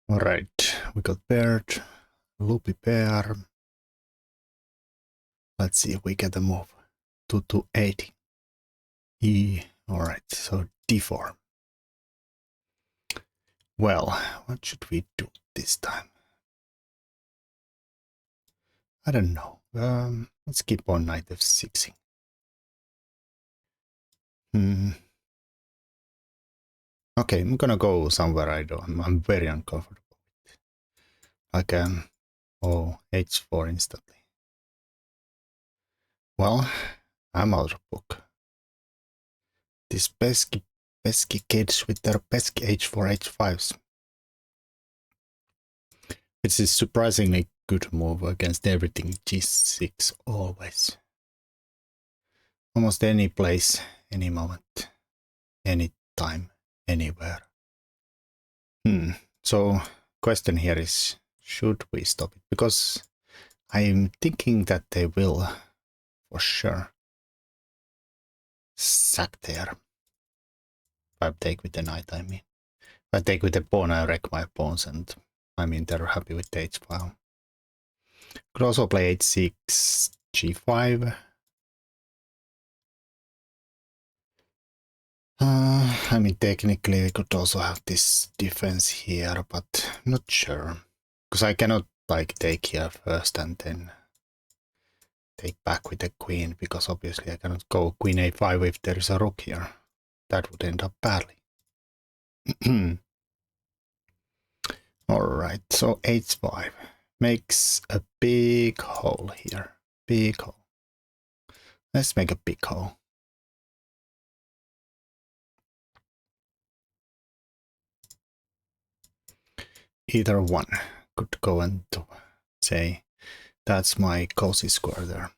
All right, we got paired, loopy pair. Let's see if we get a move. 2 to 80. All right, so d4. Well, what should we do this time? I don't know. Let's keep on knight f6. Okay, I'm gonna go somewhere I'm very uncomfortable with. Like h4 instantly. Well, I'm out of book. These pesky kids with their pesky h4, h5s. Which is surprisingly good move against everything g6 always. Almost any place, any moment, any time, anywhere. So question here is, should we stop it? Because I'm thinking that they will, for sure, sack there. If I take with the knight, I mean. If I take with the pawn, I wreck my pawns, and I mean they're happy with the h-file. Could also play h6, g5. I mean, technically I could also have this defense here, but I'm not sure. Because I cannot like take here first and then take back with the queen, because obviously I cannot go queen a5 if there is a rook here. That would end up badly. Alright, so h5 makes a big hole here. Big hole. Let's make a big hole. Either one could go and say, that's my cozy square there.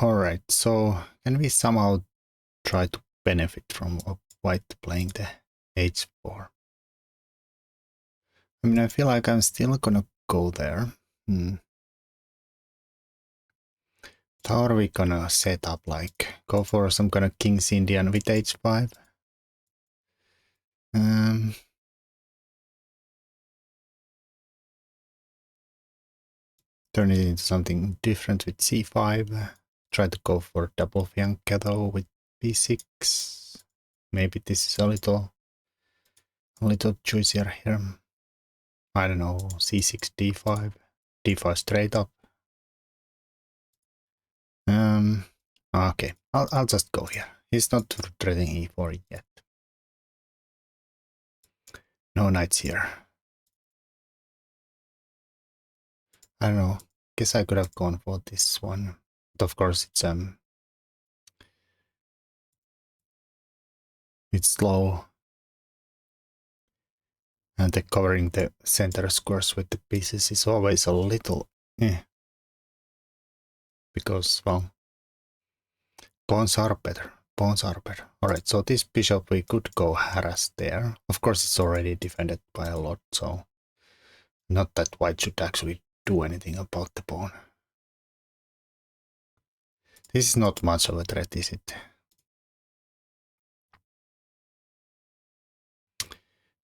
Alright, so can we somehow try to benefit from white playing the h4? I mean, I feel like I'm still gonna go there. How are we gonna set up, like, go for some kind of King's Indian with h5? Turn it into something different with c5. Try to go for double fianchetto with b6. Maybe this is a little juicier here. I don't know, c6, d5, d5 straight up. Okay, I'll just go here. He's not threatening e4 yet. No knights here. I don't know. Guess I could have gone for this one. But of course it's slow. And the covering the center squares with the pieces is always a little because, well, pawns are better. Pawns are better. Alright, so this bishop we could go harass there. Of course it's already defended by a lot, so not that white should actually do anything about the pawn. This is not much of a threat, is it?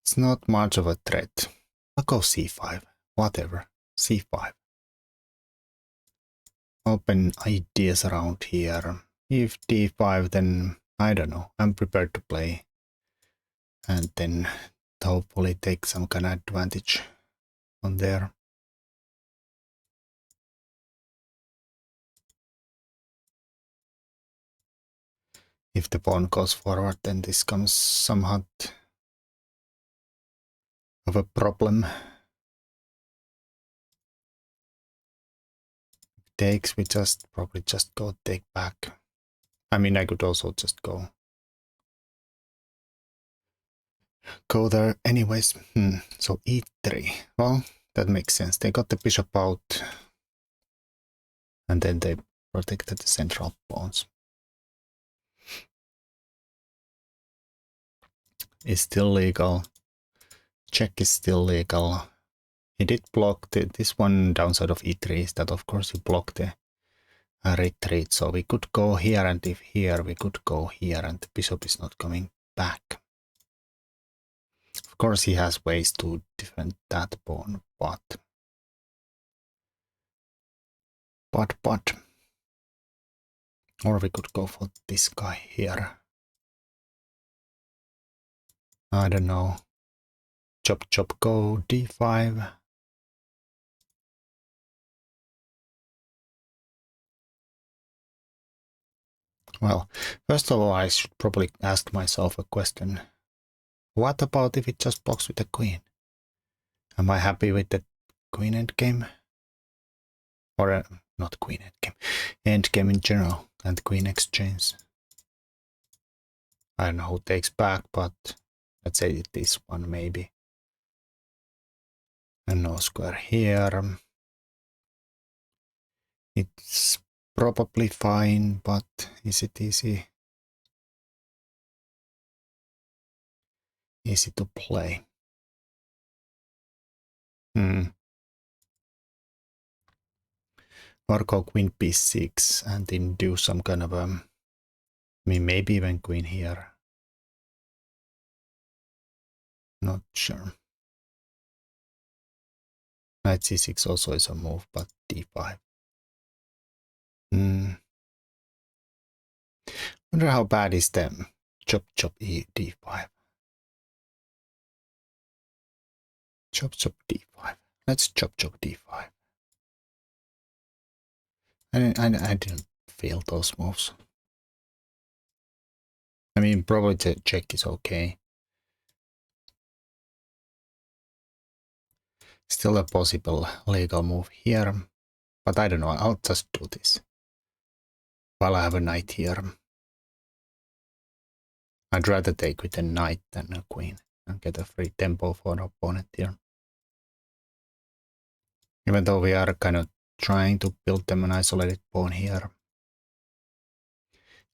It's not much of a threat. I'll go c5. Whatever. c5. Open ideas around here. If d5, then I don't know. I'm prepared to play. And then hopefully take some kind of advantage on there. If the pawn goes forward, then this comes somewhat of a problem. Takes, we probably just go take back. I mean, I could also just go there anyways. So e3. Well, that makes sense. They got the bishop out, and then they protected the central pawns. Is still legal. Check is still legal. He did block this one downside of e3 is that of course he blocked the retreat, so we could go here, and if here we could go here, and the bishop is not coming back. course, he has ways to defend that pawn, but or we could go for this guy here. I don't know. Chop chop go d5. Well, first of all, I should probably ask myself a question. What about if it just blocks with the queen? Am I happy with the queen endgame? Or not queen endgame, endgame in general, and queen exchange. I don't know who takes back, but let's say this one maybe. And no square here. It's probably fine, but is it easy? Easy to play. Or go queen b6 and then do some kind of I mean, maybe even queen here. Not sure. Knight c6 also is a move, but d5. Wonder how bad is the chop chop d5. Chop chop d5. Let's chop chop d5. I didn't feel those moves. I mean, probably the check is okay. Still a possible legal move here, but I don't know. I'll just do this. While I have a knight here. I'd rather take with a knight than a queen and get a free tempo for an opponent here. Even though we are kind of trying to build them an isolated pawn here.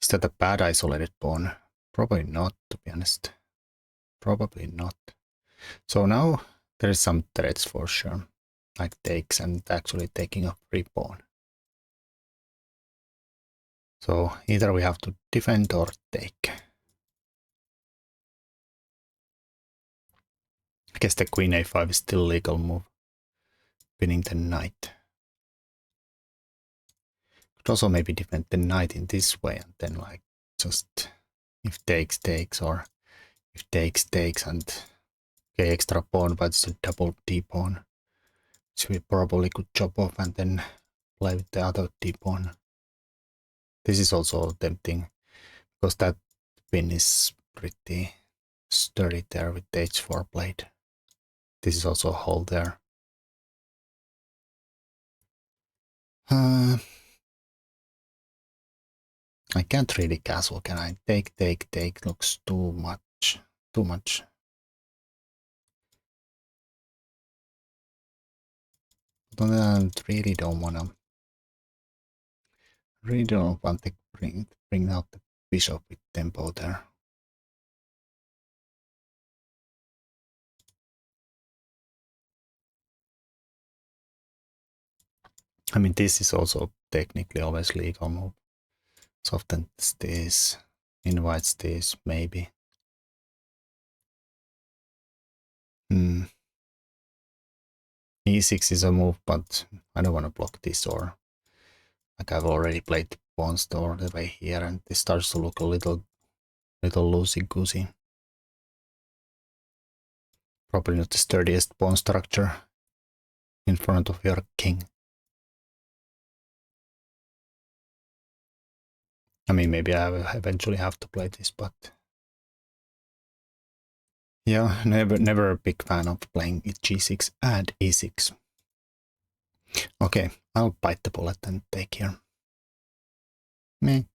Is that a bad isolated pawn? Probably not, to be honest. Probably not. So now there is some threats for sure. Like takes and actually taking a free pawn. So either we have to defend or take. I guess the queen a5 is still a legal move. Winning the knight. Could also maybe defend the knight in this way and then like just if takes or if takes and okay, extra pawn, but it's a double d pawn. So we probably could chop off and then play with the other d pawn. This is also tempting because that pin is pretty sturdy there with the h4 blade. This is also a hole there. I can't really castle, can I? Take looks too much. Too much. But I really don't wanna. Really don't want to bring out the bishop with tempo there. I mean, this is also technically always legal move. Softens this, invites this, maybe. E6 is a move, but I don't want to block this, or like I've already played pawns all the way here, and this starts to look a little loosey-goosey. Probably not the sturdiest pawn structure in front of your king. I mean, maybe I will eventually have to play this, but yeah, never a big fan of playing g6 and e6. Okay, I'll bite the bullet and take here. Me.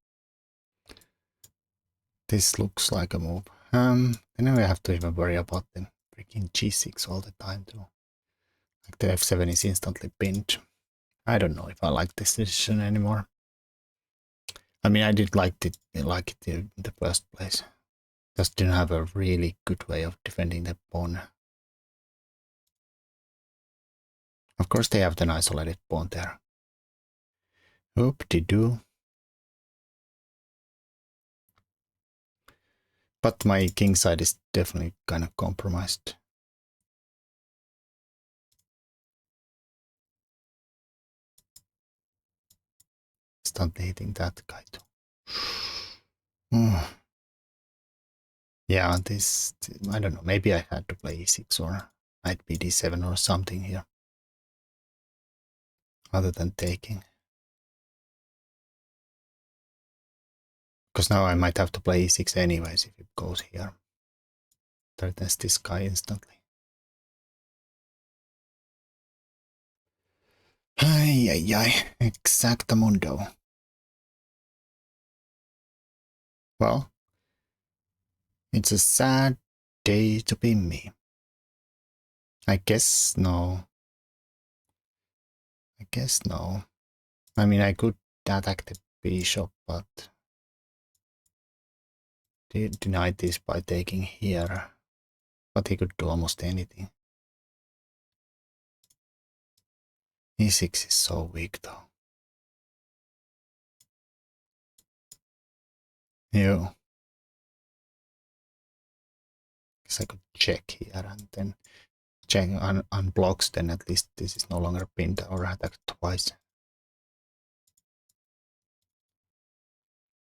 This looks like a move. Then I have to even worry about the freaking g6 all the time too. Like the f7 is instantly pinned. I don't know if I like this decision anymore. I mean, I did like it in the first place. Just didn't have a really good way of defending the pawn. Of course, they have an isolated pawn there. Oop-de-doo. But my king side is definitely kind of compromised. instantly hitting that guy too. Yeah, this, I don't know, maybe I had to play e6 or knight bd7 or something here, other than taking. Because now I might have to play e6 anyways if it goes here. Threatens this guy instantly. Ay, ay, ay, exactamundo. Well, it's a sad day to be me. I guess no. I guess no. I mean, I could attack the bishop, but deny this by taking here. But he could do almost anything. e6 is so weak though. Yeah. Guess I could check here and then check unblocks, then at least this is no longer pinned or attacked twice.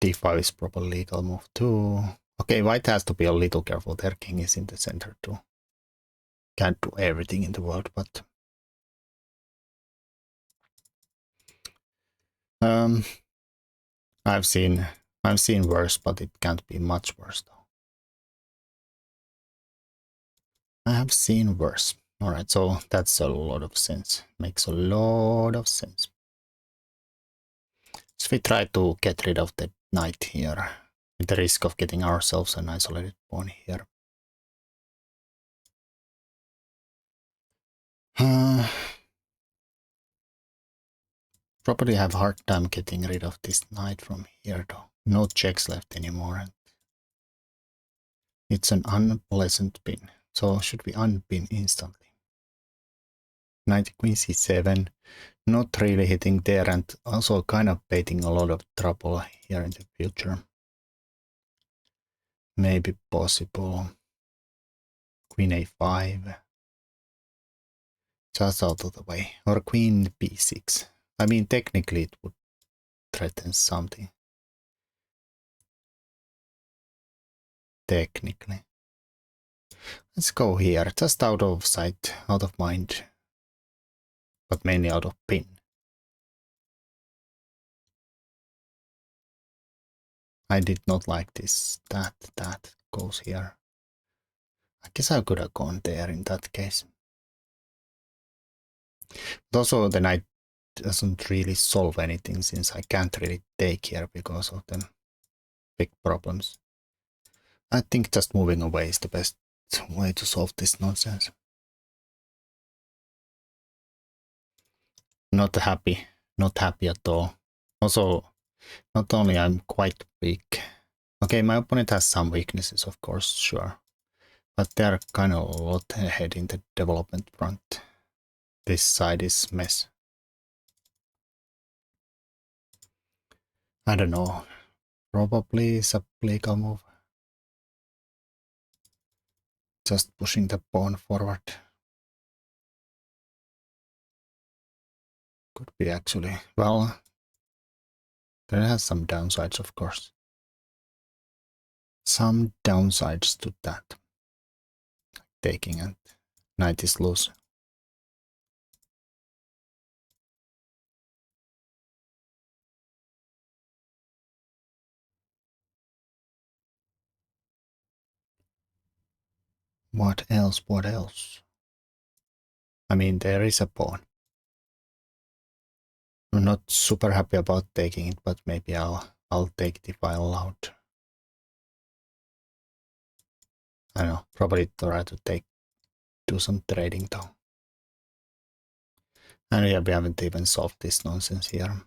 d5 is probably legal move too. Okay, white has to be a little careful. Their king is in the center too. Can't do everything in the world, but I've seen worse, but it can't be much worse though. I have seen worse. Alright, so that's a lot of sense. Makes a lot of sense. So we try to get rid of the knight here, with the risk of getting ourselves an isolated pawn here. Probably have a hard time getting rid of this knight from here though. No checks left anymore. It's an unpleasant pin, so should we unpin instantly? Knight queen c7, not really hitting there and also kind of baiting a lot of trouble here in the future. Maybe possible. Queen a5. Just out of the way. Or queen b6. I mean, technically it would threaten something. Technically. Let's go here. Just out of sight, out of mind. But mainly out of pin. I did not like this. That goes here. I guess I could have gone there in that case. But also the knight doesn't really solve anything since I can't really take here because of the big problems. I think just moving away is the best way to solve this nonsense. Not happy at all. Also, not only I'm quite weak. Okay, my opponent has some weaknesses, of course, sure. But they're kind of a lot ahead in the development front. This side is mess. I don't know. Probably is a legal move. Just pushing the pawn forward. Could be actually. Well, there has some downsides, of course. Some downsides to that. Taking and knight is loose. What else? What else? I mean, there is a pawn. I'm not super happy about taking it, but maybe I'll take it if I allowed. I don't know, probably try to do some trading though. And yeah, we haven't even solved this nonsense here.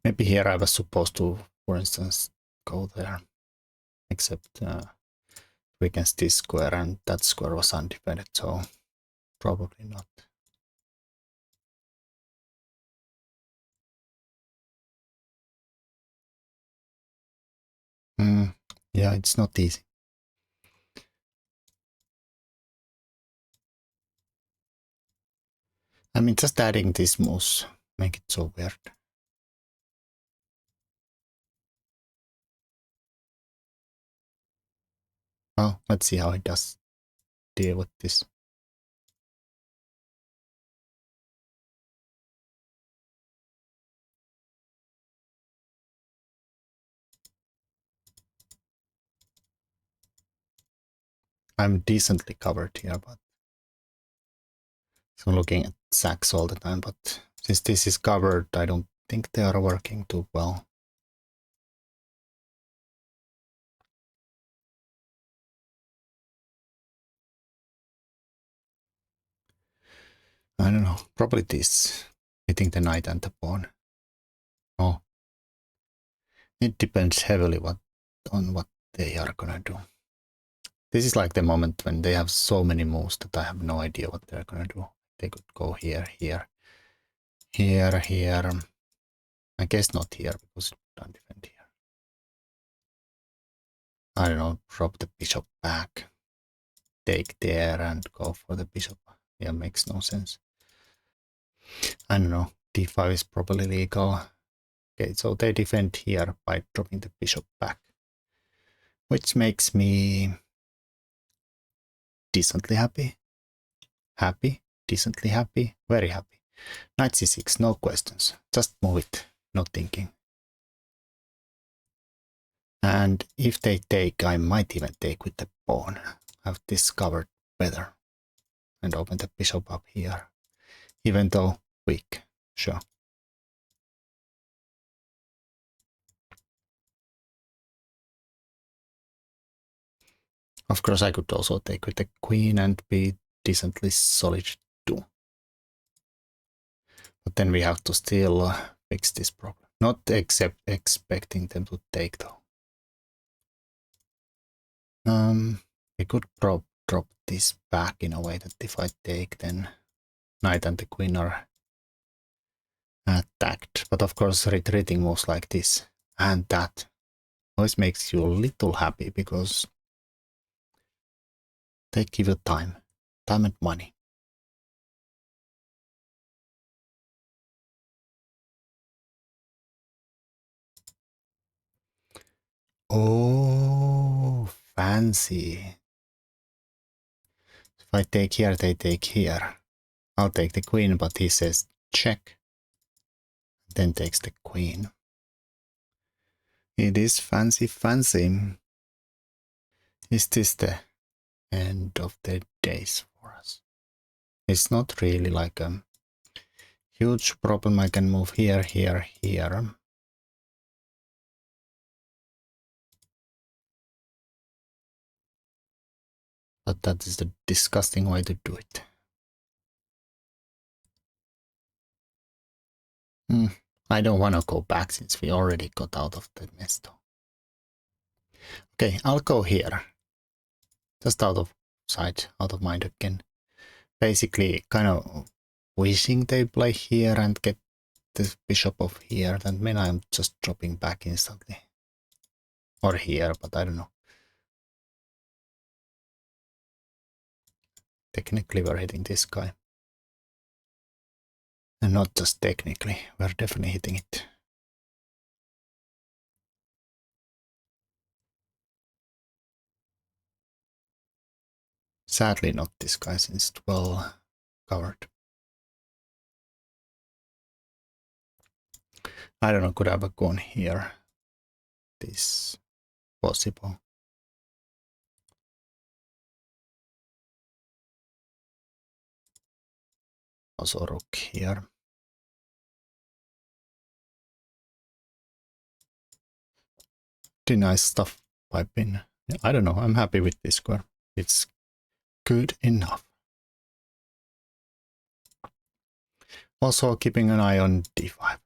Maybe here I was supposed to, for instance, go there. Except weakens this square and that square was undefended, so probably not. Yeah, it's not easy. I mean, just adding these moves make it so weird. Well, let's see how it does deal with this. I'm decently covered here, but so I'm looking at sacks all the time, but since this is covered, I don't think they are working too well. I don't know, probably this, hitting the knight and the pawn. Oh, it depends heavily on what they are gonna do. This is like the moment when they have so many moves that I have no idea what they're gonna do. They could go here, here, here, here. I guess not here because it can't defend here. I don't know, drop the bishop back, take there and go for the bishop. Yeah, makes no sense. I don't know, d5 is probably legal. Okay, so they defend here by dropping the bishop back, which makes me decently happy. Happy, decently happy, very happy. Knight c6, no questions. Just move it, no thinking. And if they take, I might even take with the pawn. I've discovered better. And open the bishop up here. Even though weak, sure. Of course, I could also take with the queen and be decently solid too. But then we have to still fix this problem. Not expecting them to take though. We could drop this back in a way that if I take, then knight and the queen are attacked. But of course, retreating moves like this and that always makes you a little happy because they give you time and money. Oh, fancy. If I take here, they take here. I'll take the queen, but he says check. Then takes the queen. It is fancy, fancy. Is this the end of the days for us? It's not really like a huge problem. I can move here, here, here. But that is the disgusting way to do it. I don't want to go back since we already got out of the mess though. Okay, I'll go here. Just out of sight, out of mind again. Basically, kind of wishing they play here and get the bishop off here. Then maybe I'm just dropping back instantly. Or here, but I don't know. Technically, we're hitting this guy. And not just technically, we're definitely hitting it. Sadly, not this guy since it's well covered. I don't know, could I have gone here? This possible. Also rook here. The nice stuff piping. I don't know, I'm happy with this square. It's good enough. Also keeping an eye on d5.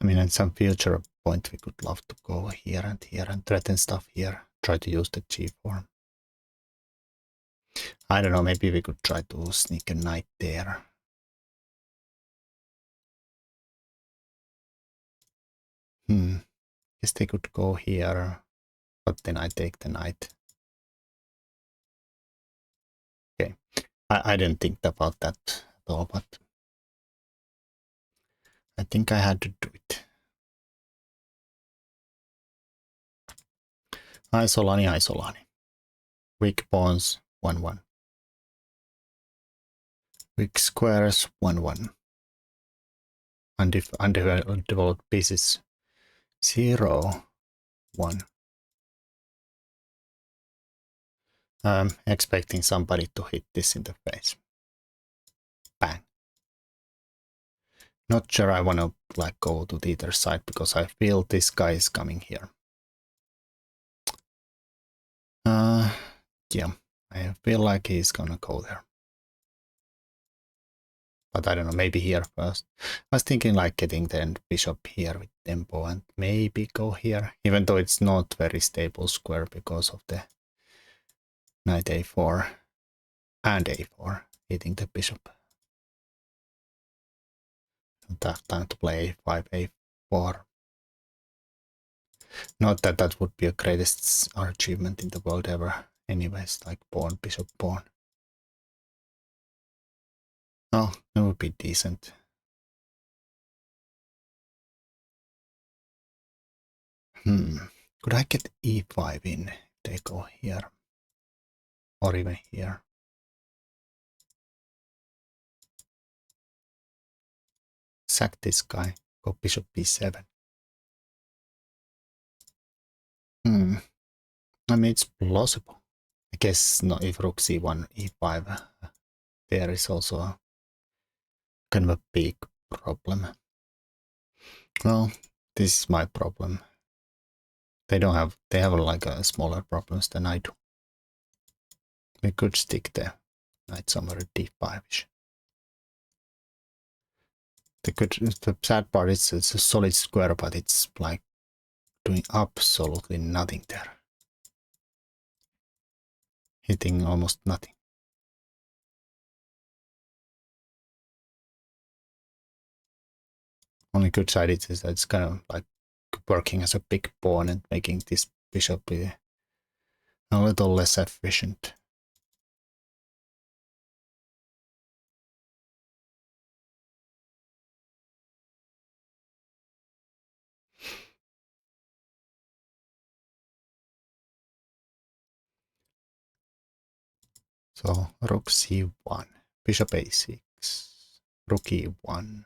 I mean, at some future point we could love to go here and threaten stuff here. Try to use the g4. I don't know, maybe we could try to sneak a knight there. Guess they could go here, but then I take the knight. Okay, I didn't think about that at all, but I think I had to do it. Isolani. Weak pawns, 1-1. Weak squares, 1-1. Undeveloped pieces, 0-1. I'm expecting somebody to hit this in the face. Bang. Not sure I want to like go to the other side because I feel this guy is coming here. Yeah, I feel like he's gonna go there. But I don't know, maybe here first. I was thinking like getting the bishop here with tempo and maybe go here, even though it's not very stable square because of the knight a4 and a4 hitting the bishop. Don't have time to play a5, a4. Not that that would be a greatest achievement in the world ever. Anyways, like pawn, bishop, pawn. Oh, it would be decent. Could I get e5 in if they go here? Or even here? Sack this guy. Go bishop b7. I mean, it's plausible. I guess not if rook c1, e5. There is also a kind of a big problem. Well, this is my problem. They have like a smaller problems than I do. We could stick the knight somewhere at d5ish. The sad part is it's a solid square, but it's like doing absolutely nothing there. Hitting almost nothing. Only good side is that it's kind of like working as a big pawn and making this bishop be a little less efficient. So rook c1, bishop a6, rook e1,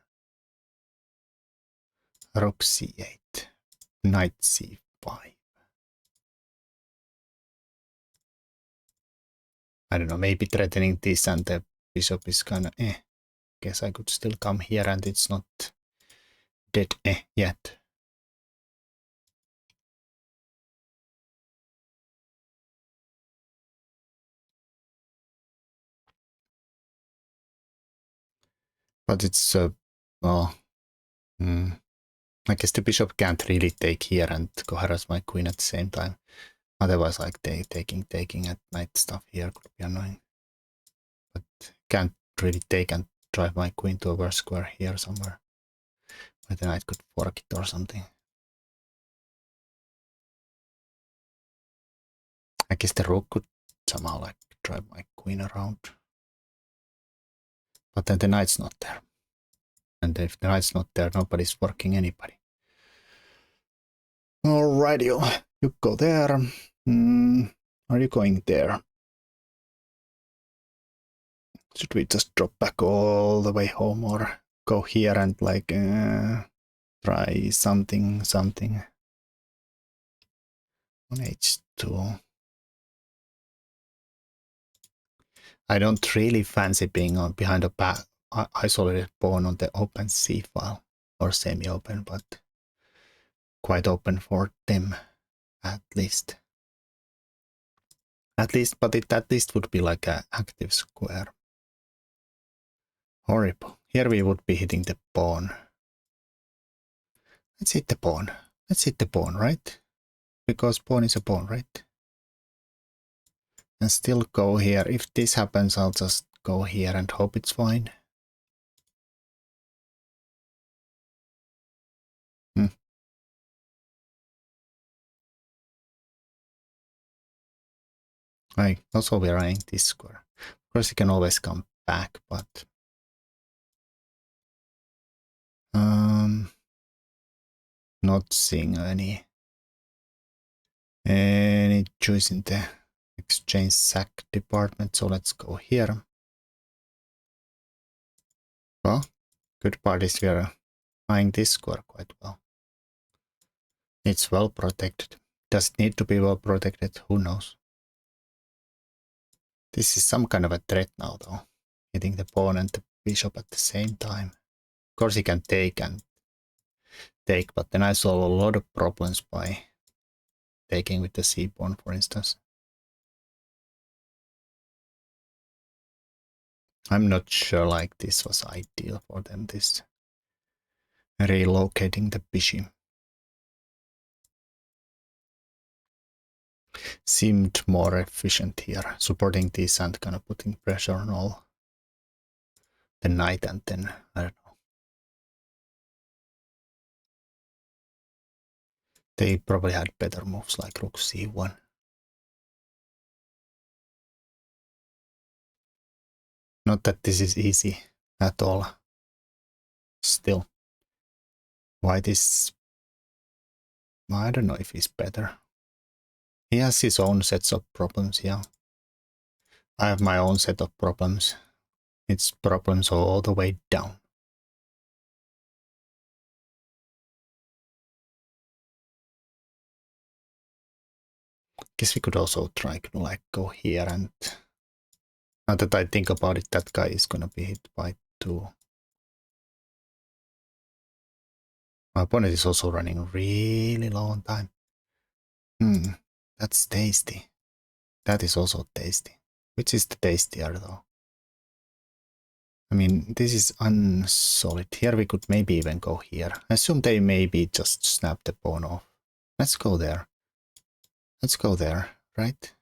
rook c8, knight c5. I don't know, maybe threatening this and the bishop is kind of Guess I could still come here and it's not dead yet. But it's, well, I guess the bishop can't really take here and go harass my queen at the same time. Otherwise, like taking at knight stuff here could be annoying. But can't really take and drive my queen to a worse square here somewhere. Where the knight could fork it or something. I guess the rook could somehow like drive my queen around. But then the knight's not there. And if the knight's not there, nobody's forking anybody. Alrighty, you go there. Are you going there? Should we just drop back all the way home or go here and like try something on h2? I don't really fancy being on behind a isolated pawn on the open c file or semi-open, but quite open for them at least. But it at least would be like an active square. Horrible. Here we would be hitting the pawn. Let's hit the pawn. Let's hit the pawn, right? Because pawn is a pawn, right? And still go here. If this happens, I'll just go here and hope it's fine. Also we're eyeing this square. Of course, you can always come back, but not seeing any choice in the exchange sack department. So let's go here. Well, good part is we are eyeing this square quite well. It's well protected. Does it need to be well protected? Who knows? This is some kind of a threat now, though. Hitting the pawn and the bishop at the same time. Of course, he can take and take, but then I saw a lot of problems by taking with the c-pawn, for instance. I'm not sure like this was ideal for them, this relocating the bishop. Seemed more efficient here, supporting this and kind of putting pressure on all the knight, and then, I don't know. They probably had better moves like rook c1. Not that this is easy at all. Still, white is, I don't know if he's better. He has his own sets of problems, yeah. I have my own set of problems. It's problems all the way down. Guess we could also try to like go here, and now that I think about it, that guy is gonna be hit by 2. My opponent is also running really low on time. That's tasty. That is also tasty. Which is the tastier though? I mean, this is unsolid. Here we could maybe even go here. I assume they maybe just snap the pawn off. Let's go there. Let's go there, right?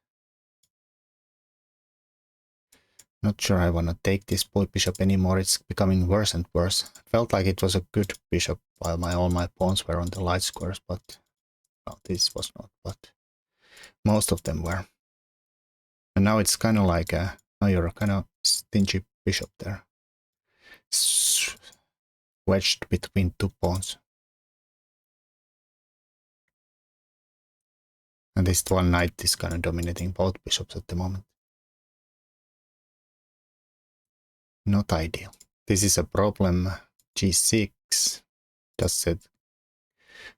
Not sure I want to take this bishop anymore. It's becoming worse and worse. Felt like it was a good bishop while all my pawns were on the light squares, but well, this was not, but most of them were. And now it's kind of like now you're a kind of stingy bishop there. Wedged between 2 pawns. And this one knight is kind of dominating both bishops at the moment. Not ideal. This is a problem. G6. Does it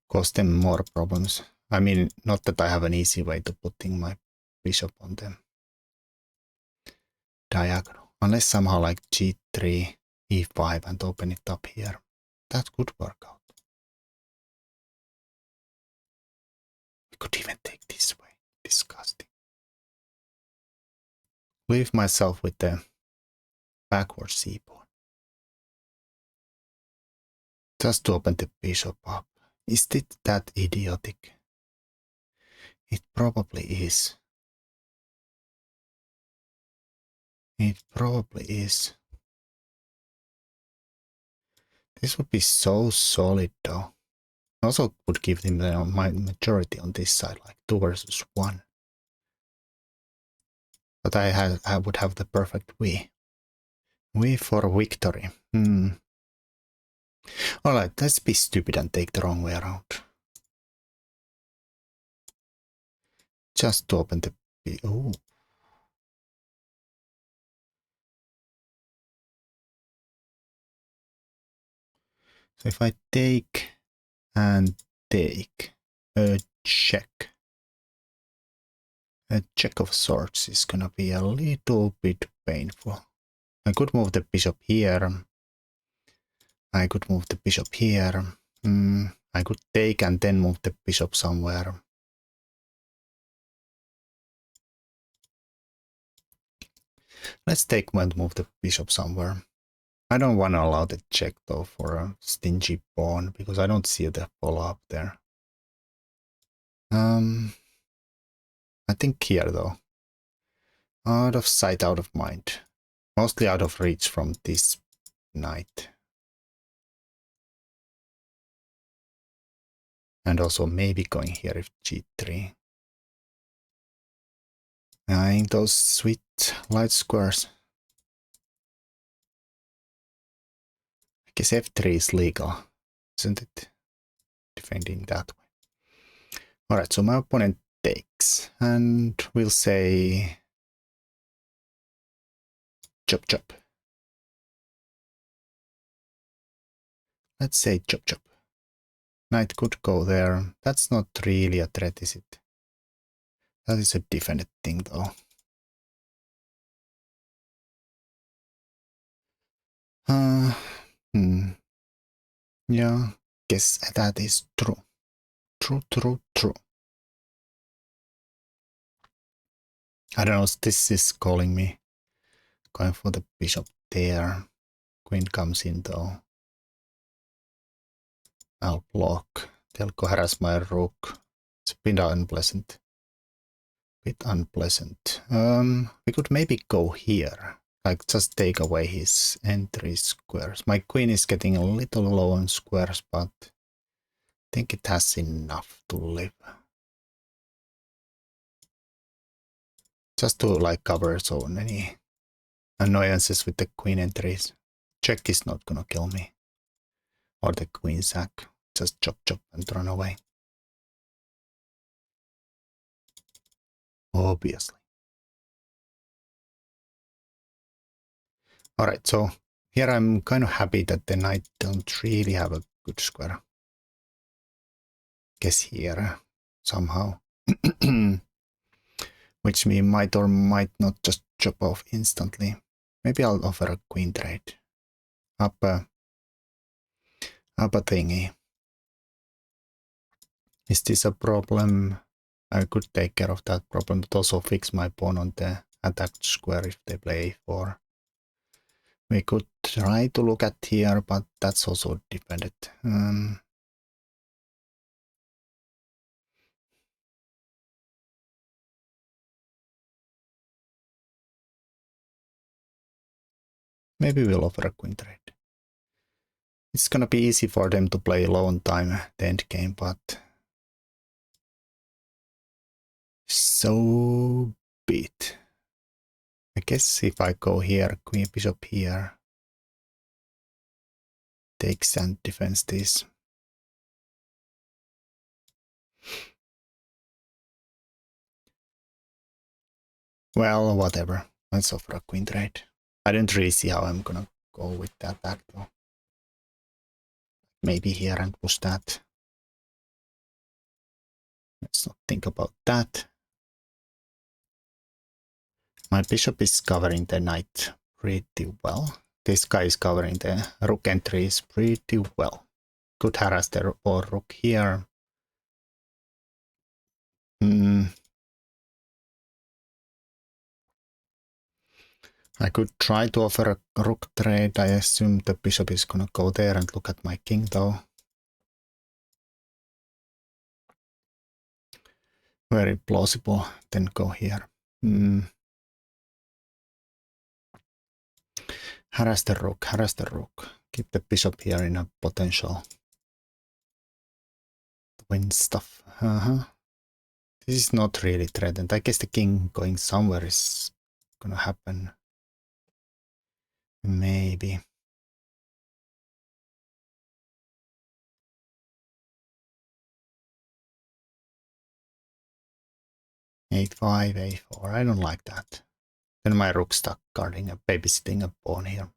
cause them more problems? I mean, not that I have an easy way to putting my bishop on them. Diagonal. Unless somehow like G3, E5 and open it up here. That could work out. We could even take this way. Disgusting. Leave myself with the backward c-pawn. Just to open the bishop up. Is it that idiotic? It probably is. It probably is. This would be so solid though. Also would give them my majority on this side, like 2 versus 1. But I would have the perfect V. V for victory. Alright, let's be stupid and take the wrong way around. Just to open the... Oh. So if I take and take a check. A check of sorts is gonna be a little bit painful. I could move the bishop here. I could move the bishop here. I could take and then move the bishop somewhere. Let's take and move the bishop somewhere. I don't want to allow the check though for a stingy pawn because I don't see the follow-up there. I think here though. Out of sight, out of mind. Mostly out of reach from this knight. And also maybe going here if g3. Eyeing those sweet light squares. I guess f3 is legal, isn't it? Defending that way. Alright, so my opponent takes, and we'll say chop chop. Let's say chop chop. Knight could go there. That's not really a threat, is it? That is a definite thing, though. Yeah, guess that is true. True. I don't know, this is calling me. Going for the bishop there. Queen comes in, though. I'll block. They'll go harass my rook. It's a bit unpleasant. We could maybe go here. Like, just take away his entry squares. My queen is getting a little low on squares, but I think it has enough to live. Just to, like, cover so many annoyances with the queen entries. Check is not gonna kill me. Or the queen sack. Just chop and run away. Obviously. Alright, so here I'm kind of happy that the knight don't really have a good square. Guess here, somehow. Which we might or might not just chop off instantly. Maybe I'll offer a queen trade. Up a thingy. Is this a problem? I could take care of that problem, but also fix my pawn on the attacked square if they play a4. We could try to look at here, but that's also dependent. Maybe we'll offer a queen trade. It's gonna be easy for them to play alone time the end game, but so be it. I guess if I go here, queen bishop here, takes and defends this. Well, whatever. Let's offer a queen trade. I don't really see how I'm gonna go with the attack though. Maybe here and push that. Let's not think about that. My bishop is covering the knight pretty well. This guy is covering the rook entries pretty well. Could harass the rook here. I could try to offer a rook trade. I assume the bishop is gonna go there and look at my king though. Very plausible. Then go here. Harass the rook. Keep the bishop here in a potential to win stuff. This is not really threatened. I guess the king going somewhere is gonna happen. Maybe. A5, A4. I don't like that. Then my rook stuck guarding babysitting a pawn here.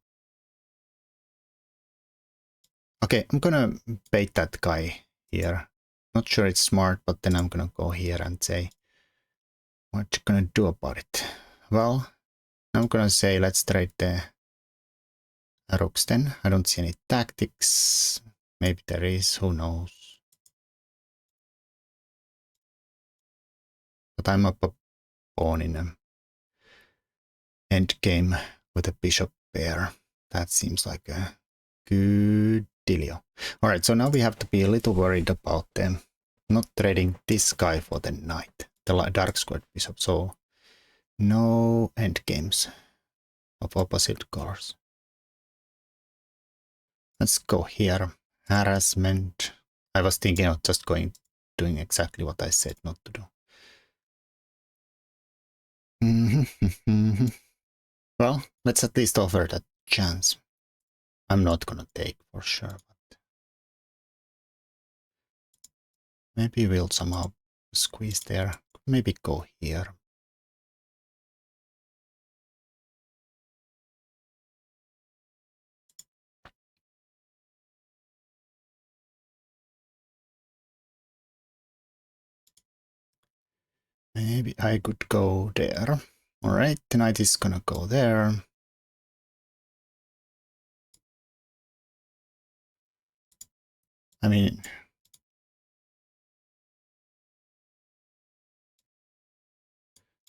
Okay, I'm gonna bait that guy here. Not sure it's smart, but then I'm gonna go here and say, what you gonna do about it? Well, I'm gonna say let's trade the rooks then. I don't see any tactics. Maybe there is, who knows. But I'm up a pawn in an endgame with a bishop pair. That seems like a good dealio. Alright, so now we have to be a little worried about them not trading this guy for the knight, the dark squared bishop. So no endgames of opposite colors. Let's go here. Harassment. I was thinking of just doing exactly what I said not to do. Well, let's at least offer that chance. I'm not gonna take for sure, but maybe we'll somehow squeeze there. Maybe go here. Maybe I could go there. Alright, the knight is gonna go there. I mean,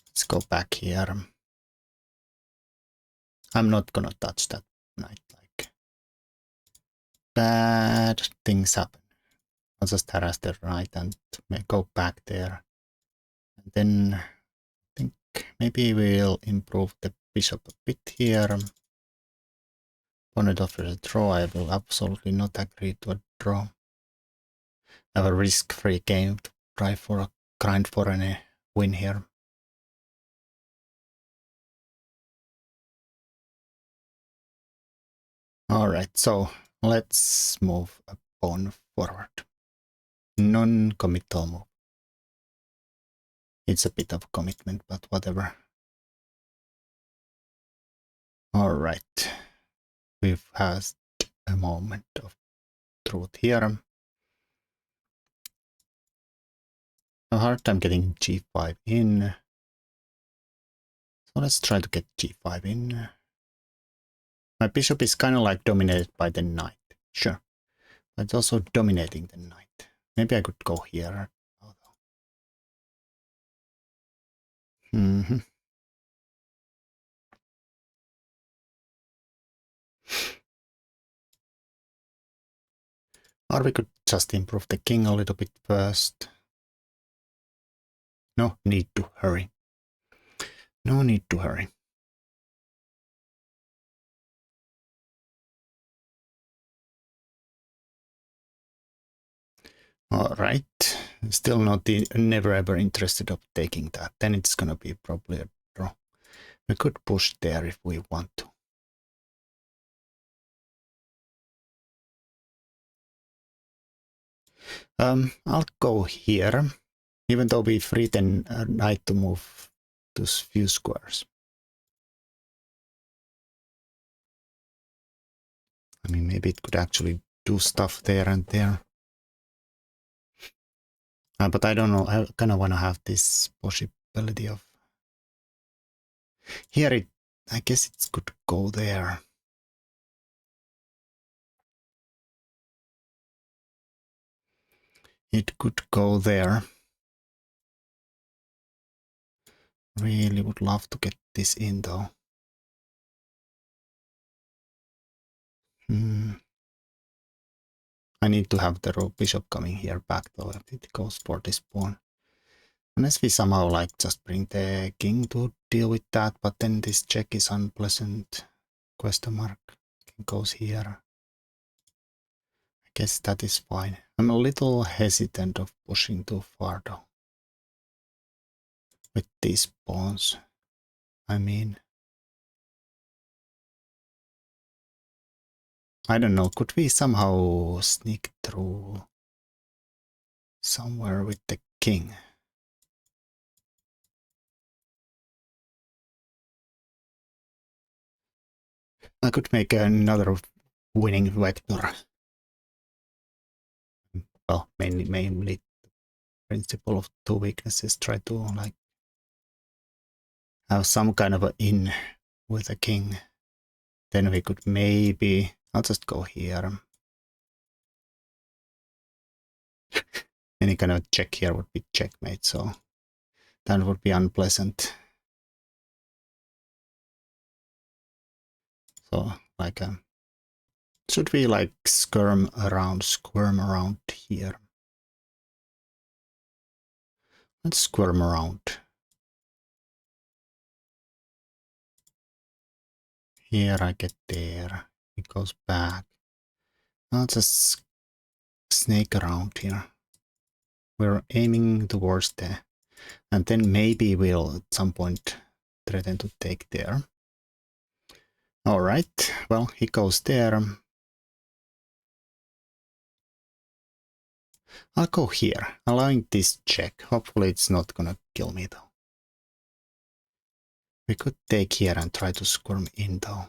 let's go back here. I'm not gonna touch that knight. Like, bad things happen. I'll just harass the right and go back there. And then I think maybe we'll improve the bishop a bit here. Opponent offers a draw. I will absolutely not agree to a draw. I have a risk-free game to try for a grind for any win here. Alright, so let's move a pawn forward. Non-committal move. It's a bit of a commitment, but whatever. Alright. We've had a moment of truth here. A hard time getting g5 in. So let's try to get g5 in. My bishop is kind of like dominated by the knight. Sure. But it's also dominating the knight. Maybe I could go here. Mm-hmm. Or we could just improve the king a little bit first. No need to hurry. No need to hurry. Alright. Still not never ever interested of taking that. Then it's gonna be probably a draw. We could push there if we want to. I'll go here, even though we free the knight to move those few squares. I mean, maybe it could actually do stuff there and there. But I don't know, I kind of want to have this possibility of... Here, I guess it could go there. It could go there. Really would love to get this in though. I need to have the bishop coming here back though if it goes for this pawn. Unless we somehow like just bring the king to deal with that, but then this check is unpleasant. Question mark. King goes here. I guess that is fine. I'm a little hesitant of pushing too far though. With these pawns. I mean, I don't know, could we somehow sneak through somewhere with the king? I could make another winning vector. Well, mainly principle of two weaknesses, try to like have some kind of an in with a king. Then we could maybe, I'll just go here. Any kind of check here would be checkmate, so that would be unpleasant. So like should we like squirm around here? Let's squirm around. Here I get there. It goes back. I'll just snake around here. We're aiming towards there. And then maybe we'll at some point threaten to take there. All right, well, he goes there. I'll go here, allowing this check. Hopefully it's not gonna kill me though. We could take here and try to squirm in though.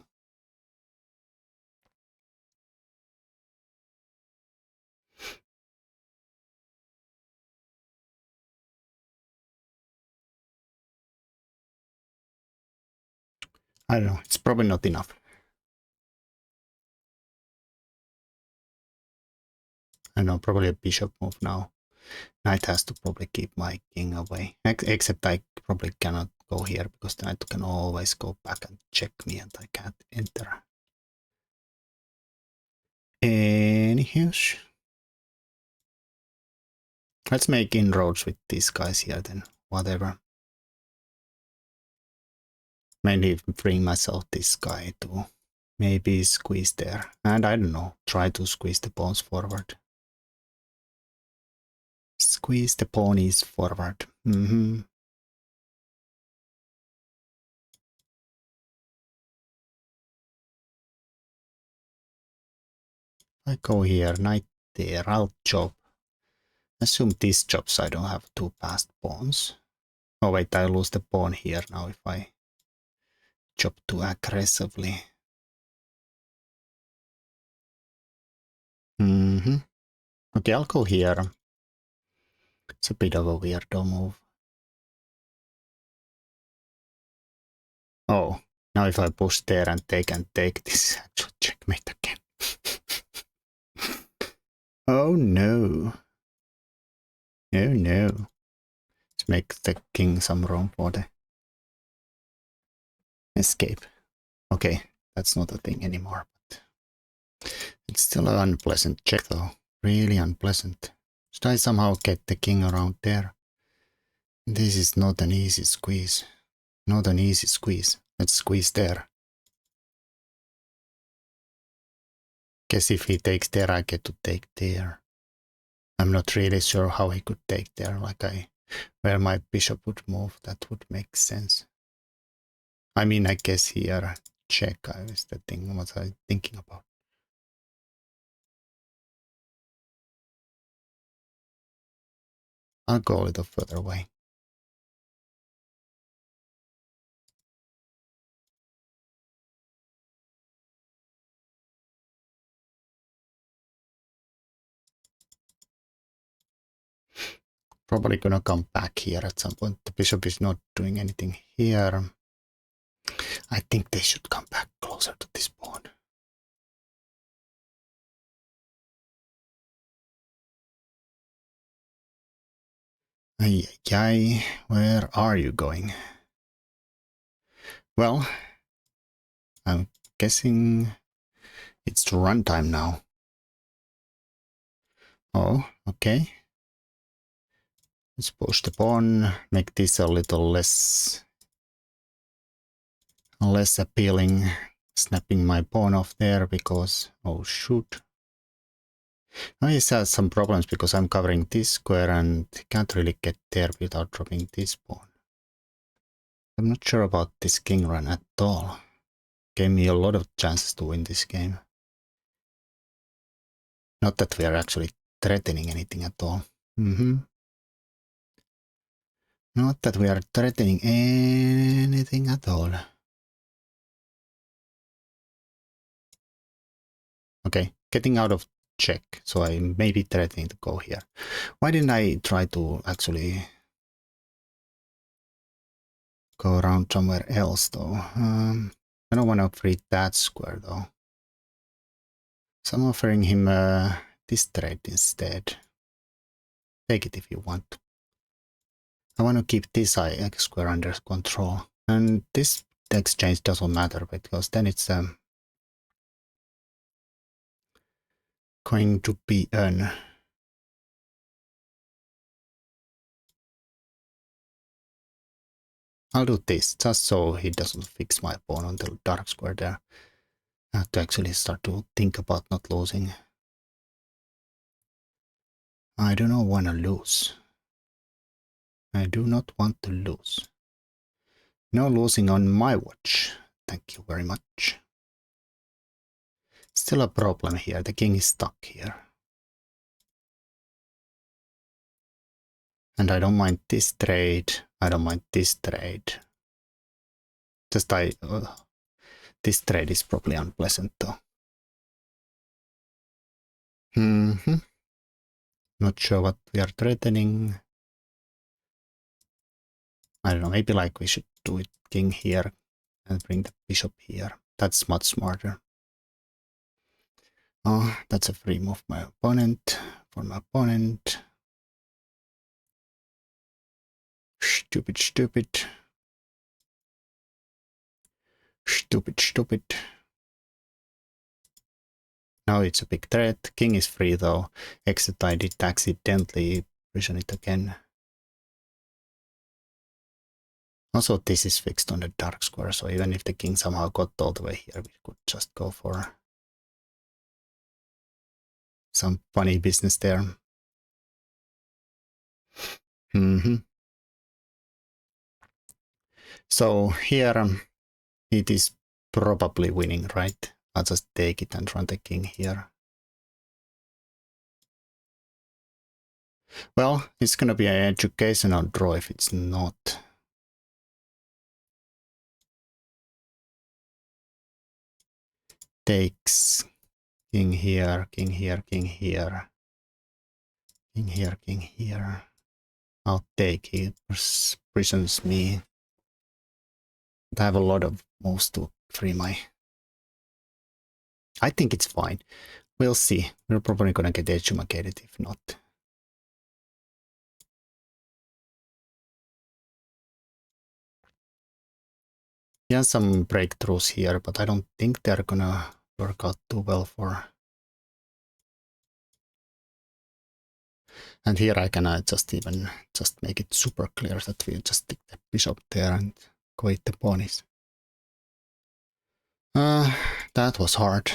I don't know, it's probably not enough. I know, probably a bishop move now. Knight has to probably keep my king away. Except I probably cannot go here because the knight can always go back and check me and I can't enter. Anywho, let's make inroads with these guys here then. Whatever. Mainly bring myself this guy to maybe squeeze there. And I don't know, try to squeeze the pawns forward. Squeeze the ponies forward. I go here, knight there, I'll chop. Assume this chops, I don't have two passed pawns. Oh wait, I lose the pawn here now if I chop too aggressively. Okay, I'll go here. It's a bit of a weirdo move. Oh, now if I push there and take this actual checkmate again. Oh no. Oh no. Let's make the king some room for the escape. Okay, that's not a thing anymore, but it's still an unpleasant check though. Really unpleasant. Should I somehow get the king around there? This is not an easy squeeze. Not an easy squeeze. Let's squeeze there. Guess if he takes there, I get to take there. I'm not really sure how he could take there, where my bishop would move. That would make sense. I mean, I guess here, check is the thing, what I'm thinking about. I'll go a little further away. Probably gonna come back here at some point. The bishop is not doing anything here. I think they should come back closer to this pawn. Ay, where are you going? Well, I'm guessing it's runtime now. Oh, okay. Let's push the pawn, make this a little less appealing. Snapping my pawn off there because, oh shoot. Now he has some problems because I'm covering this square and can't really get there without dropping this pawn. I'm not sure about this king run at all. Gave me a lot of chances to win this game. Not that we are actually threatening anything at all. Not that we are threatening anything at all. Okay, getting out of check, so I may be threatening to go here. Why didn't I try to actually go around somewhere else though? I don't want to free that square though. So I'm offering him this trade instead. Take it if you want. I want to keep this X square under control. And this exchange doesn't matter because then it's going to be an I'll do this just so he doesn't fix my pawn on the dark square there. I have to actually start to think about not losing. I do not want to lose. I do not want to lose. No losing on my watch. Thank you very much. Still a problem here. The king is stuck here. And I don't mind this trade. I don't mind this trade. Just this trade is probably unpleasant though. Not sure what we are threatening. I don't know, maybe like we should do it king here and bring the bishop here. That's much smarter. Oh, that's a free move for my opponent. Stupid. Now it's a big threat. King is free though. Except I did accidentally prison it again. Also, this is fixed on the dark square, so even if the king somehow got all the way here, we could just go for some funny business there. So here it is probably winning, right? I'll just take it and run the king here. Well, it's gonna be an educational draw if it's not. Takes king here, king here, king here. King here, king here. I'll take it. Prisons me. But I have a lot of moves to free my... I think it's fine. We'll see. We're probably gonna get edumacated if not. Yeah, some breakthroughs here, but I don't think they're gonna work out too well for... And here I can just make it super clear that we just stick the bishop there and go eat the pawnies. That was hard.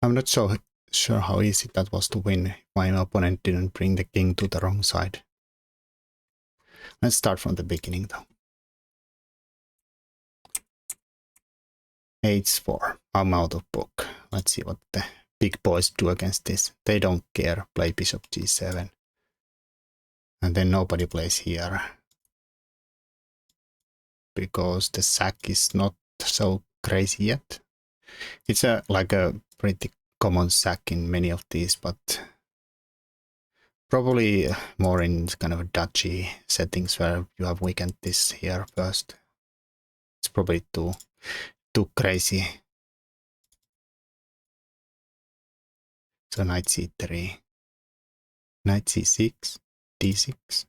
I'm not so sure how easy that was to win if my opponent didn't bring the king to the wrong side. Let's start from the beginning though. H4. I'm out of book. Let's see what the big boys do against this. They don't care. Play bishop g7. And then nobody plays here. Because the sack is not so crazy yet. It's like a pretty common sack in many of these, but probably more in kind of dodgy settings where you have weakened this here first. It's probably too crazy. So knight c3, knight c6, d6,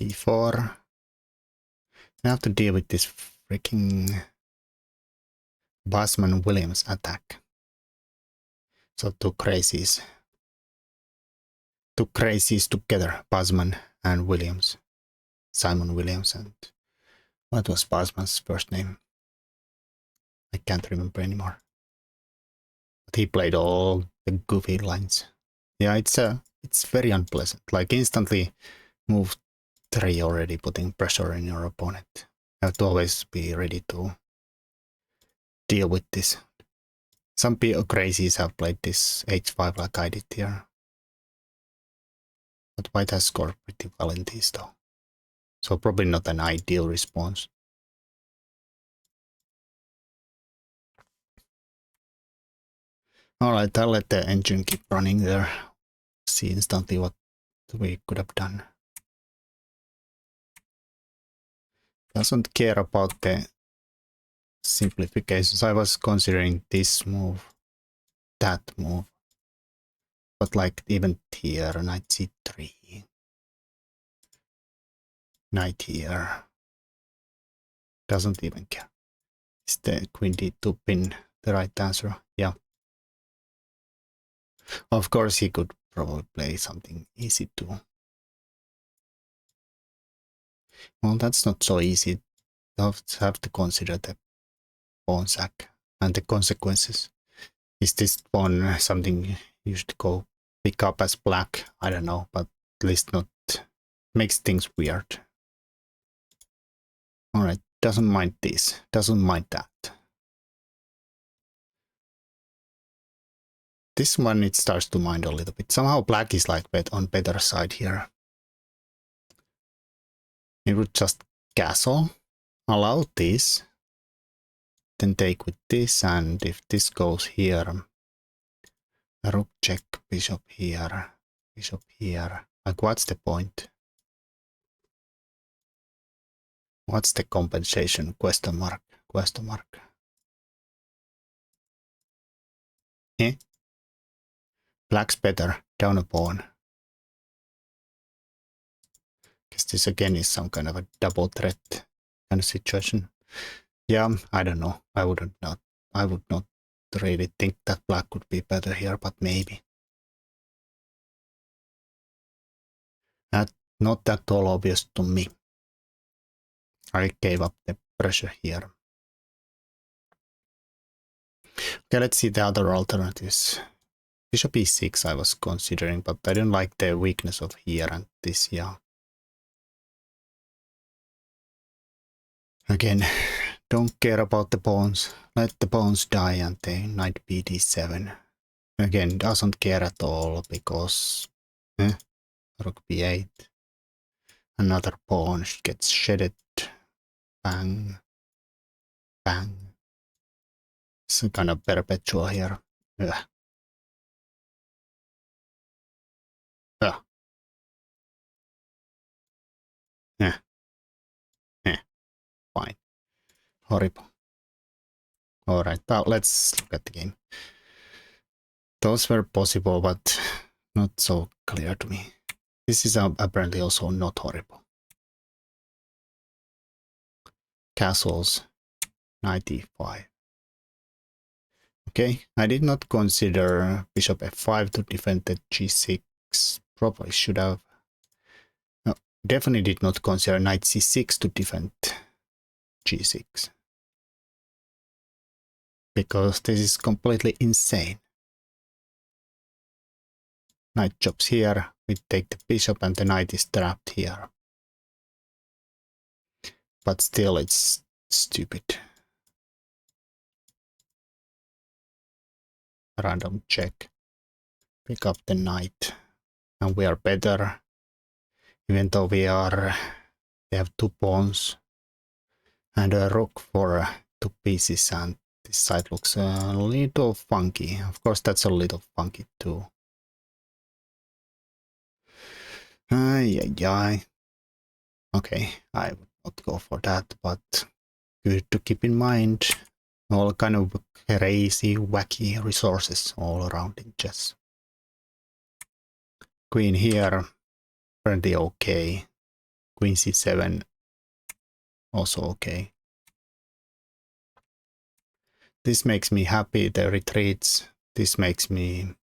e4. I have to deal with this freaking Bosman-Williams attack. So two crazies together, Bosman and Williams. Simon Williams. And what was Bosman's first name? I can't remember anymore. But he played all the goofy lines. Yeah, it's very unpleasant. Like instantly move 3 already, putting pressure on your opponent. You have to always be ready to deal with this. Some crazies have played this h5 like I did here. But white has scored pretty well in these though. So probably not an ideal response. Alright, I'll let the engine keep running there. See instantly what we could have done. Doesn't care about the simplifications. I was considering this move, that move. But like even here, knight c3. Knight here. Doesn't even care. Is the queen d2 pin the right answer? Yeah. Of course he could probably play something easy too. Well, that's not so easy. You have to consider the pawn sack and the consequences. Is this pawn something you should go pick up as black? I don't know, but at least not makes things weird. Alright, doesn't mind this, doesn't mind that. This one it starts to mind a little bit. Somehow black is like on better side here. It would just castle, allow this, then take with this, and if this goes here, rook check, bishop here, bishop here. Like what's the point? What's the compensation? Question mark, question mark. Eh? Black's better, down a pawn. Guess this again is some kind of a double threat kind of situation. Yeah, I don't know. I would not really think that black would be better here, but maybe. Not at all obvious to me. I gave up the pressure here. Okay, let's see the other alternatives. Bishop e6 I was considering, but I don't like the weakness of here and this, yeah. Again, don't care about the pawns. Let the pawns die and the knight bd7. Again, doesn't care at all because rook b8. Another pawn gets shedded. Bang. Bang. It's kind of perpetual here. Ugh. Ugh. Eh. Eh. Fine. Horrible. Alright, now let's look at the game. Those were possible, but not so clear to me. This is apparently also not horrible. Castles, knight e5. Okay, I did not consider bishop f5 to defend the g6. Probably should have. No, definitely did not consider knight c6 to defend g6. Because this is completely insane. Knight chops here, we take the bishop and the knight is trapped here. But still it's stupid. Random check. Pick up the knight. And we are better. Even though we have two pawns. And a rook for two pieces, and this side looks a little funky. Of course that's a little funky too. Ay. Okay, I would not go for that, but good to keep in mind. All kind of crazy, wacky resources all around in chess. Queen here, apparently okay. Queen c7, also okay. This makes me happy, the retreats. This makes me...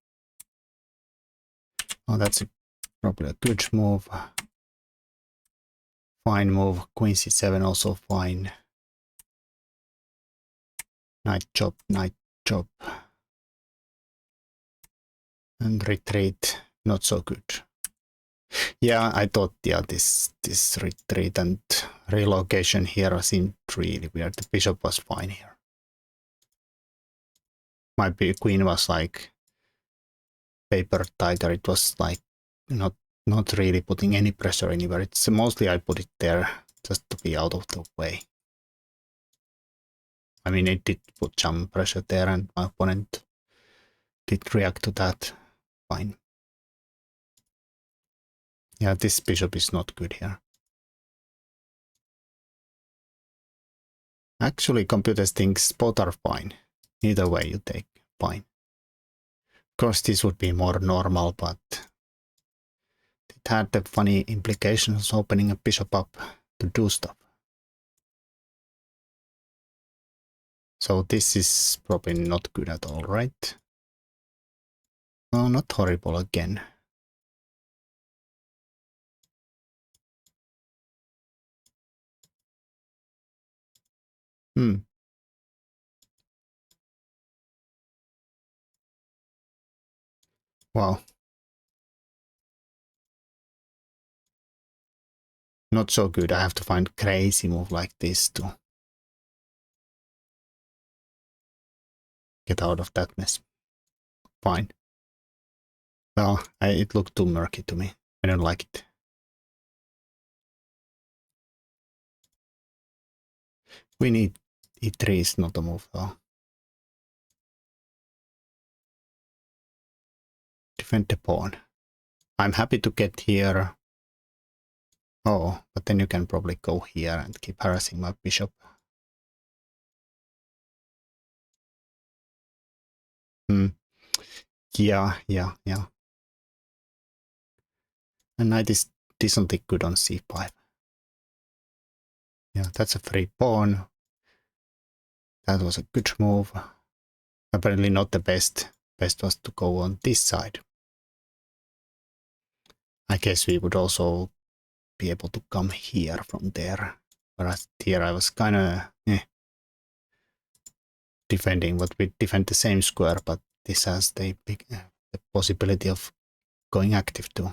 Oh, that's probably a good move. Fine move. Queen c7 also fine. Knight chop, knight chop. And retreat, not so good. Yeah, I thought, yeah, this retreat and relocation here seemed really weird. The bishop was fine here. My queen was like paper tiger. It was like not really putting any pressure anywhere. It's mostly I put it there just to be out of the way. I mean, it did put some pressure there and my opponent did react to that. Fine. Yeah, this bishop is not good here. Actually, computers thinks both are fine. Either way you take, fine. Of course, this would be more normal, but it had the funny implications opening a bishop up to do stuff. So this is probably not good at all, right? No, not horrible again. Wow. Not so good. I have to find crazy move like this to get out of that mess. Fine. Well, it looked too murky to me. I don't like it. We need e3 is not a move though. Defend the pawn. I'm happy to get here. Oh, but then you can probably go here and keep harassing my bishop. Yeah. And knight is decently good on c5. Yeah, that's a free pawn. That was a good move. Apparently not the best. Best was to go on this side. I guess we would also be able to come here from there. Whereas here I was kind of defending, but we defend the same square, but this has the possibility of going active too.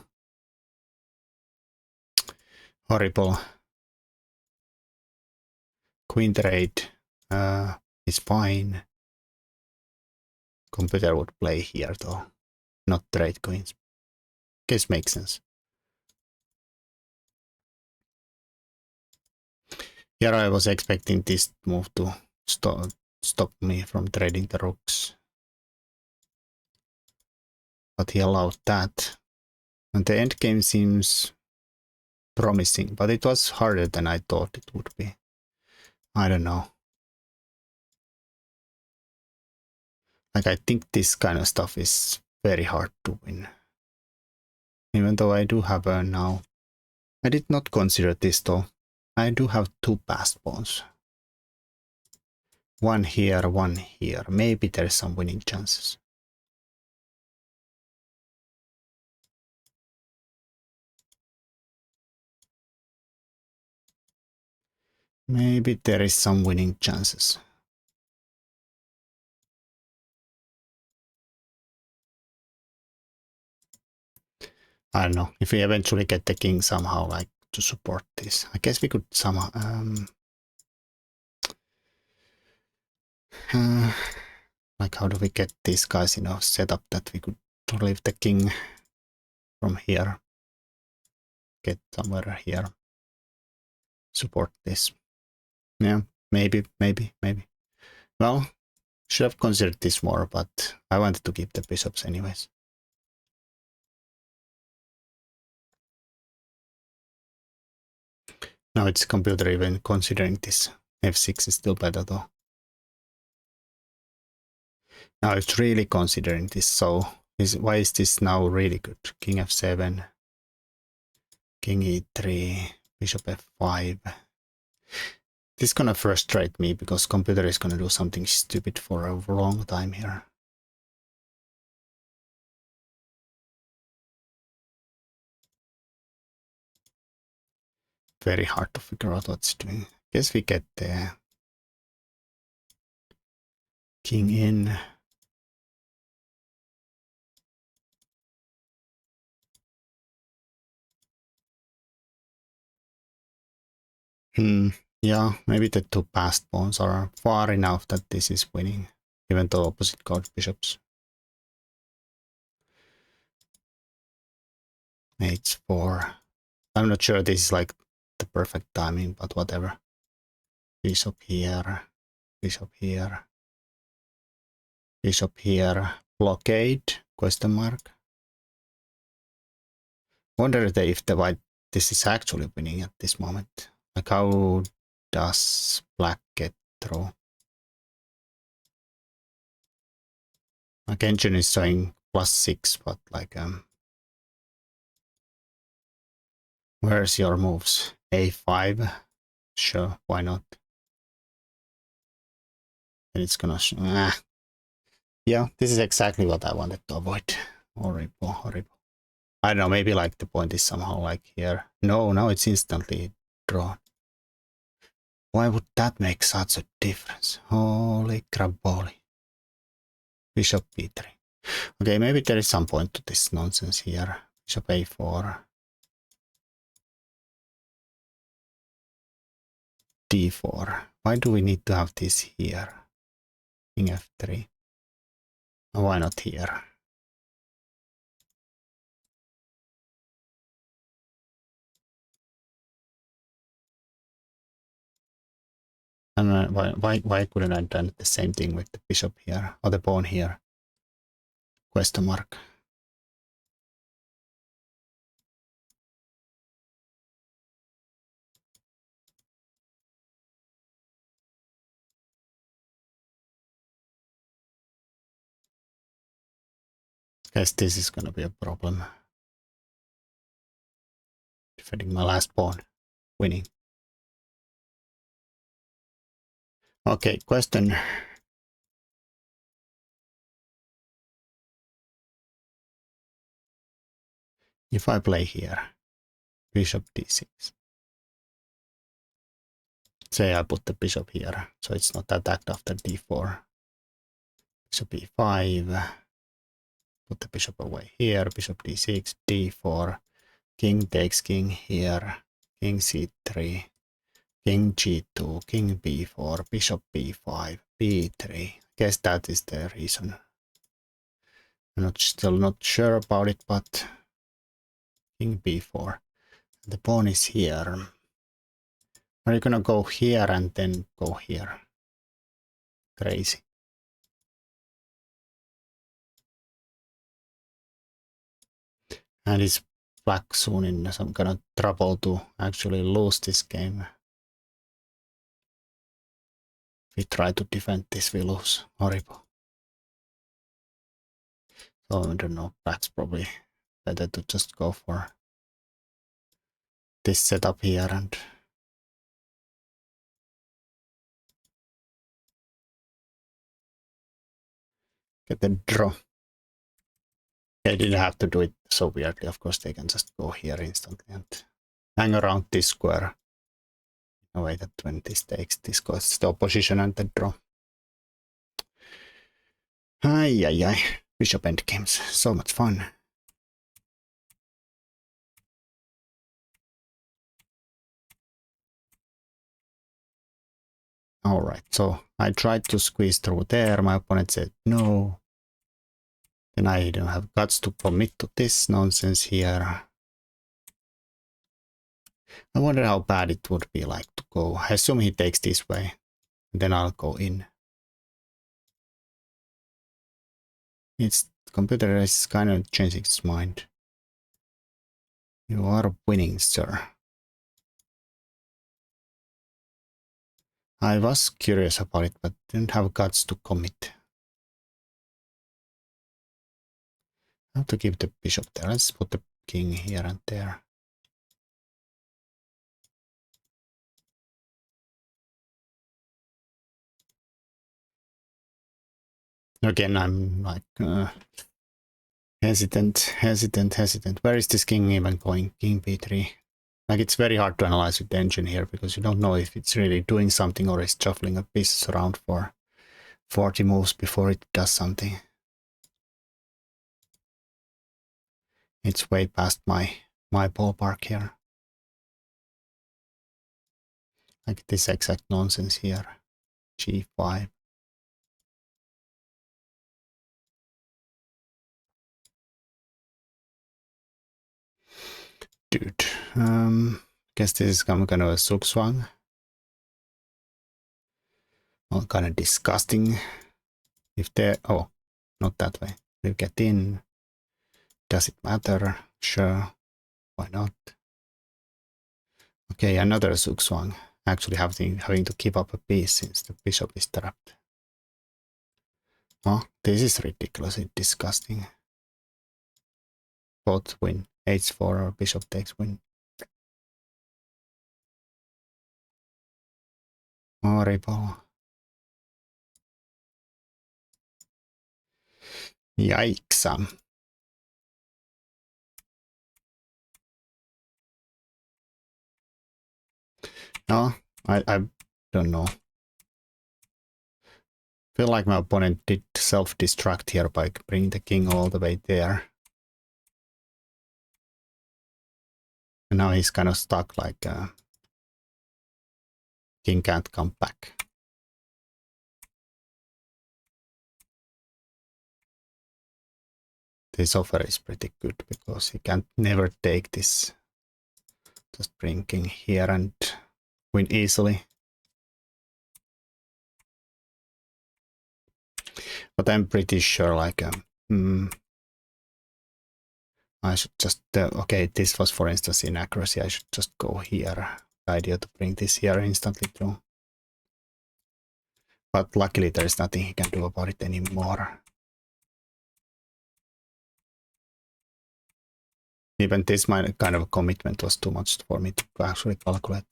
Horrible. Queen trade is fine. Computer would play here though, not trade queens. Guess makes sense. Here I was expecting this move to stop me from trading the rooks. But he allowed that. And the endgame seems promising, but it was harder than I thought it would be. I don't know. Like, I think this kind of stuff is very hard to win. Even though I do have a now. I did not consider this though. I do have two passed pawns. One here, one here. Maybe there's some winning chances. Maybe there is some winning chances. I don't know, if we eventually get the king somehow, like, to support this. I guess we could somehow... like, how do we get these guys, you know, set up that we could leave the king from here? Get somewhere here. Support this. Yeah, maybe. Well, should have considered this more, but I wanted to keep the bishops anyways. Now it's computer even considering this. F6 is still better though. Now it's really considering this, so why is this now really good? King f7, king e3, bishop f5. This is gonna frustrate me because computer is gonna do something stupid for a long time here. Very hard to figure out what's doing. Guess we get the king in. Yeah, maybe the two passed pawns are far enough that this is winning, even though opposite guard bishops. H4. I'm not sure this is like the perfect timing, but whatever. Bishop here, bishop here, bishop here. Blockade? Question mark. Wonder if the white this is actually winning at this moment. Like, how does black get through? Like, engine is showing +6, but like where's your moves? A5? Sure, why not? And it's gonna yeah, this is exactly what I wanted to avoid. Horrible. I don't know, maybe like the point is somehow like here. No, now it's instantly drawn. Why would that make such a difference? Holy craboli. Bishop b3. Okay, maybe there is some point to this nonsense here. Bishop a4. d4. Why do we need to have this here? King f3. Why not here? And why couldn't I done the same thing with the bishop here or the pawn here? Question mark. Guess this is gonna be a problem. Defending my last pawn, winning. Okay, question. If I play here, bishop d6. Say I put the bishop here, so it's not attacked after d4. Bishop e5. Put the bishop away here, bishop d6, d4. King takes king here, king c3. King g2, king b4, bishop b5, b3. Guess that is the reason. I'm still not sure about it, but king b4. The pawn is here. Are you gonna go here and then go here? Crazy. And is black soon in some kind of trouble to actually lose this game? We try to defend this, we lose. Horrible. So I don't know, black's probably better to just go for this setup here and get the draw. They didn't have to do it so weirdly. Of course, they can just go here instantly and hang around this square in a way that when this takes, this goes to the opposition and the draw. Ay, ay, ay. Bishop endgames. So much fun. Alright, so I tried to squeeze through there. My opponent said no. Then I don't have guts to commit to this nonsense here. I wonder how bad it would be like to go. I assume he takes this way. Then I'll go in. Its computer is kind of changing its mind. You are winning, sir. I was curious about it, but didn't have guts to commit. I have to give the bishop there. Let's put the king here and there. Again, I'm like hesitant. Where is this king even going? King b3. Like, it's very hard to analyze with the engine here because you don't know if it's really doing something or is shuffling a pieces around for 40 moves before it does something. It's way past my ballpark here. Like this exact nonsense here. g5. Dude, guess this is kind of a zugzwang. Well, kind of disgusting. If there, oh, not that way. We get in. Does it matter? Sure. Why not? Okay, another zugzwang. Actually having to keep up a piece since the bishop is trapped. Oh, this is ridiculously disgusting. Both win. h4 or bishop takes win. Horrible. Yikes. No, I don't know. Feel like my opponent did self-destruct here by bringing the king all the way there. And now he's kind of stuck like King can't come back. This offer is pretty good because he can't never take this. Just bring king here and win easily. But I'm pretty sure like I should just okay, this was for instance inaccuracy. I should just go here. The idea to bring this here instantly through. But luckily there is nothing he can do about it anymore. Even this kind of commitment was too much for me to actually calculate.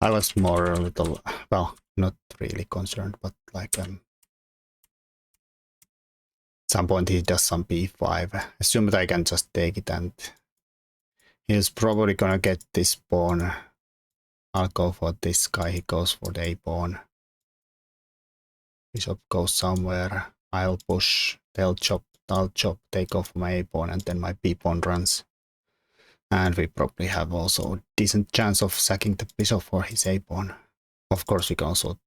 I was more a little, well, not really concerned, but like at some point he does some b5. Assume that I can just take it, and he's probably gonna get this pawn. I'll go for this guy, he goes for the a pawn. Bishop goes somewhere. I'll push, they'll chop, I'll chop, take off my a pawn, and then my b pawn runs. And we probably have also a decent chance of sacking the bishop for his a pawn. Of course, we can also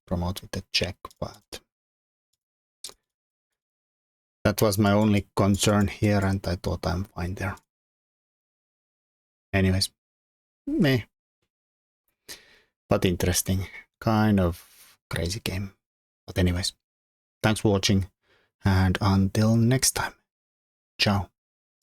promote with the check, but that was my only concern here, and I thought I'm fine there. Anyways, meh. But interesting. Kind of crazy game. But anyways, thanks for watching, and until next time. Ciao.